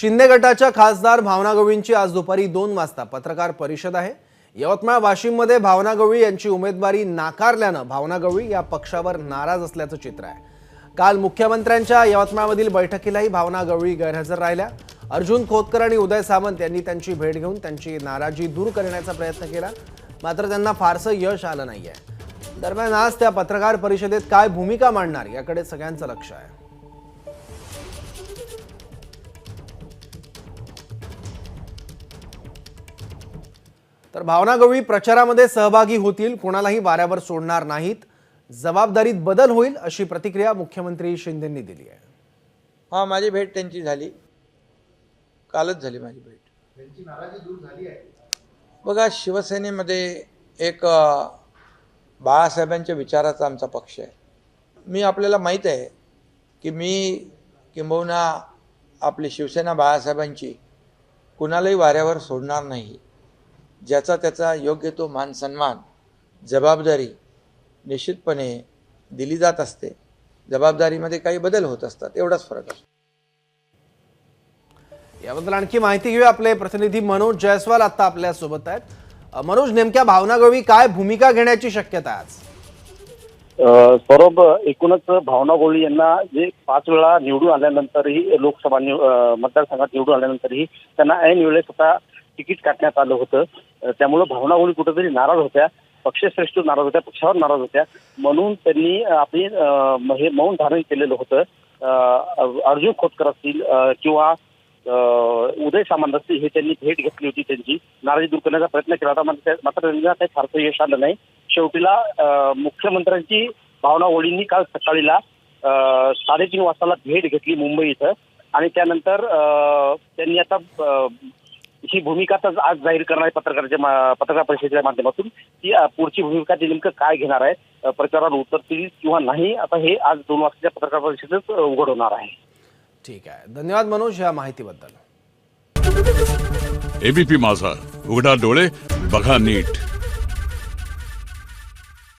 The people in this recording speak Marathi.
शिंदे गटाच्या खासदार भावना गवळींची आज दुपारी 2 वाजता पत्रकार परिषद आहे। यवतमाळ वाशिममध्ये भावना गवळी यांची उमेदवारी नाकारल्याने भावना गवळी या पक्षावर नाराज असल्याचं चित्र आहे। काल मुख्यमंत्र्यांच्या यवतमाळमधील बैठकीलाही भावना गवळी गैरहजर राहिल्या। अर्जुन खोतकर आणि उदय सामंत यांनी त्यांची भेट घेऊन त्यांची नाराजी दूर करण्याचा प्रयत्न केला, मात्र त्यांना फारसं यश आलं नाहीये। दरम्यान आज त्या पत्रकार परिषदेत काय भूमिका मांडणार याकडे सगळ्यांचं लक्ष आहे। तर भावना गवळी प्रचारामध्ये सहभागी होतील, कोणालाही वाऱ्यावर सोडणार नाहीत, जबाबदारीत बदल होईल अशी प्रतिक्रिया मुख्यमंत्री शिंदेंनी दिली आहे। हां, माझी भेट त्यांची झाली, कालच झाली माझी भेट। त्यांची नाराजी दूर झाली आहे। बघा, शिवसेनेमध्ये एक बाळासाहेबांच्या विचाराचा आमचा पक्ष आहे। मी आपल्याला माहीत आहे की मी किंबहुना आपली शिवसेना बाळासाहेबांची कुणालाही वाऱ्यावर सोडणार नाही। ज्याचा त्याचा योग्य तो मान सन्मान, जबाबदारी निश्चितपणे दिली जात असते। जबाबदारीमध्ये काही बदल होत असतात, एवढाच फरक असतो। याबद्दल आणखी माहिती घेऊया, आपले प्रतिनिधी मनोज जयस्वाल आता आपल्या सोबत आहेत। मनोज, नेमक्या भावना गवळी काय भूमिका घेण्याची शक्यता आहे आज? सौरभ, एकूणच भावना गवळी यांना जे 5 वेळा निवडून आल्यानंतरही लोकसभा मतदारसंघात निवडून आल्यानंतरही त्यांना ऐन वेळेस आता तिकीट काढण्यात आलं होतं। त्यामुळे भावना गवळी कुठेतरी नाराज होत्या, पक्षश्रेष्ठ नाराज होत्या, पक्षावर नाराज होत्या, म्हणून त्यांनी आपली हे मौन धारण केलेलं होतं। अर्जुन खोतकर असतील किंवा उदय सामंत असतील, हे त्यांनी भेट घेतली होती, त्यांची नाराजी दूर करण्याचा प्रयत्न केला होता, मात्र त्यांना काही फारसं यश आलं नाही। शेवटीला मुख्यमंत्र्यांची भावना गवळींनी काल सकाळीला 3:30 वाजता भेट घेतली मुंबई इथं, आणि त्यानंतर त्यांनी आता ही भूमिका आज जाहीर करणार आहे पत्रकार परिषदेच्या माध्यमातून। ती पुढची भूमिका नेमकं काय घेणार आहे, प्रचाराला उतरतील किंवा नाही, आता हे आज 2 वाजताच्या पत्रकार परिषदेत उघड होणार आहे। ठीक आहे, धन्यवाद मनोज या माहितीबद्दल। एबीपी माझा, उघडा डोळे बघा नीट।